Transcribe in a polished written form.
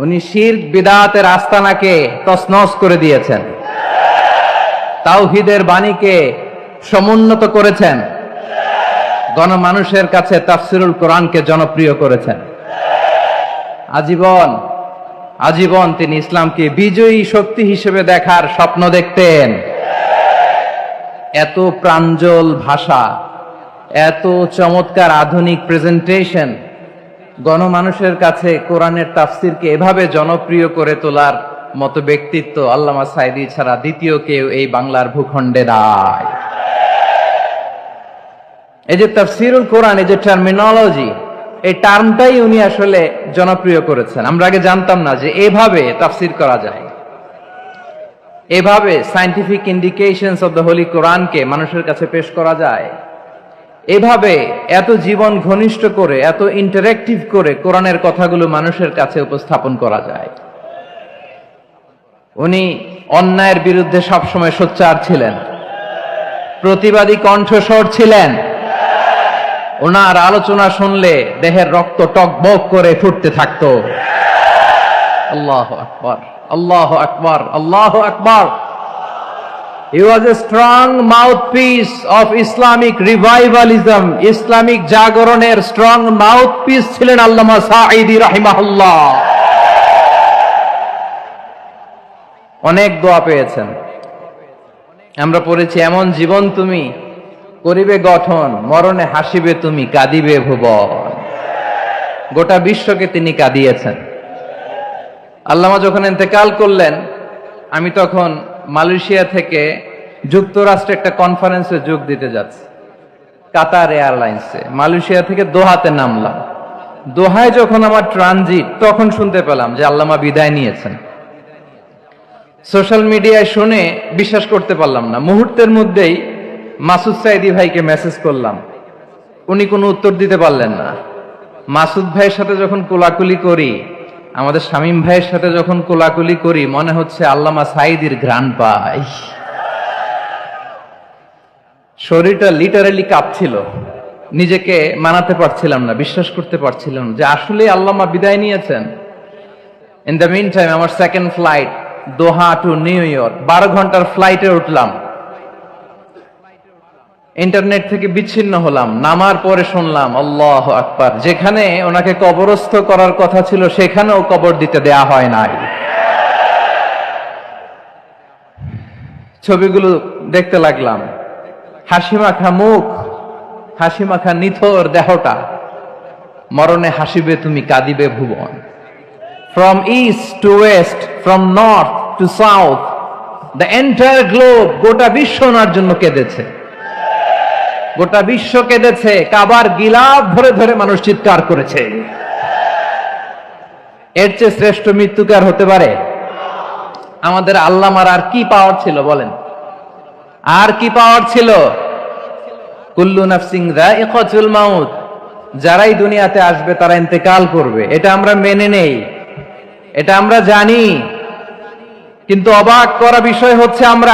উনি শিরক বিদআতের আস্তানাকে তছনছ করে দিয়েছেন, তাওহীদের বাণীকে সমুন্নত করেছেন, গণমানুষের কাছে তাফসিরুল কোরআনকে জনপ্রিয় করেছেন। আজীবন আজীবন তিনি ইসলামকে বিজয়ী শক্তি হিসেবে দেখার স্বপ্ন দেখতেন। এত প্রাঞ্জল ভাষা, এত চমৎকার আধুনিক প্রেজেন্টেশন, গণমানুষের কাছে কোরআনের তাফসিরকে এভাবে জনপ্রিয় করে তোলার মতো ব্যক্তিত্ব আল্লামা সাঈদী ছাড়া দ্বিতীয় কেউ এই বাংলার ভূখণ্ডে নাই। এই যে তাফসিরুল কোরআন, এই যে টার্মিনোলজি, এই টার্মটাই উনি আসলে জনপ্রিয় করেছেন। আমরা আগে জানতাম না যে এভাবে তাফসির করা যায়, এভাবে scientific indications of the Holi কোরআনকে মানুষের কাছে পেশ করা যায়, এভাবে এত জীবন ঘনিষ্ঠ করে, এত ইন্টারেক্টিভ করে কোরআনের কথাগুলো মানুষের কাছে উপস্থাপন করা যায়। উনি অন্যায়ের বিরুদ্ধে সবসময় সোচ্চার ছিলেন, প্রতিবাদী কণ্ঠস্বর ছিলেন। ওনার আলোচনা শুনলে দেহের রক্ত টকবক করে ফুটতে থাকতো। আল্লাহু আকবার, আল্লাহু আকবার, আল্লাহু আকবার। He was a strong mouthpiece of Islamic revivalism. Islamic জাগরণের স্ট্রং মাউথপিস ছিলেন আল্লামা সাঈদী রাহিমাহুল্লাহ। অনেক দোয়া পেয়েছেন। আমরা পড়েছি, এমন জীবন তুমি করিবে গঠন, মরণে হাসিবে তুমি, কাঁদিবে ভুবন। গোটা বিশ্বকে তিনি কাঁদিয়েছেন। আল্লামা যখন ইন্তেকাল করলেন, আমি তখন মালয়েশিয়া থেকে যুক্তরাষ্ট্রে একটা কনফারেন্সে যোগ দিতে যাচ্ছি, কাতার এয়ারলাইন্সে। মালয়েশিয়া থেকে দোহাতে নামলাম। দোহায় যখন আমার ট্রানজিট, তখন শুনতে পেলাম যে আল্লামা বিদায় নিয়েছেন। সোশ্যাল মিডিয়ায় শুনে বিশ্বাস করতে পারলাম না। মুহূর্তের মধ্যেই মাসুদ সাঈদী ভাইকে মেসেজ করলাম, উনি কোনো উত্তর দিতে পারলেন না। মাসুদ ভাইয়ের সাথে যখন কোলাকুলি করি, আমাদের শামীম ভাইয়ের সাথে যখন কোলাকুলি করি, মনে হচ্ছে আল্লামা সাঈদীর ঘ্রাণ পাই। শরীরটা লিটারালি কাঁপছিল, নিজেকে মানাতে পারছিলাম না, বিশ্বাস করতে পারছিলাম যে আসলে আল্লামা বিদায় নিয়েছেন। ইন দ্য মিন টাইম আমার সেকেন্ড ফ্লাইট দোহা টু নিউ ইয়র্ক, 12 ঘন্টার ফ্লাইটে উঠলাম। ইন্টারনেট থেকে বিচ্ছিন্ন হলাম। নামার পরে শুনলাম আল্লাহু আকবার, যেখানে ওনাকে কবরস্থ করার কথা ছিল সেখানেও কবর দিতে দেয়া হয় নাই। ছবিগুলো দেখতে লাগলাম, হাসি মাখা মুখ, হাসি মাখা নিথর দেহটা, মরণে হাসিবে তুমি, কাঁদিবে ভুবন। From east to west, from north to south, the entire globe, গোটা বিশ্ব ওনার জন্য কেঁদেছে। গোটা বিশ্ব কেঁদেছে, কাবার গিলাফ ধরে ধরে মানুষ চিৎকার করেছে। এর চেয়ে শ্রেষ্ঠ মৃত্যু কি আর হতে পারে? আমাদের আল্লামার আর কি পাওয়ার ছিল বলেন? আর কি পাওয়ার ছিল? কুল্লু নাফসিন যায়িকাতুল মাউত, যারাই দুনিয়াতে আসবে তারা ইন্তেকাল করবে, এটা আমরা মেনে নেই, এটা আমরা জানি। কিন্তু অবাক করা বিষয় হচ্ছে, আমরা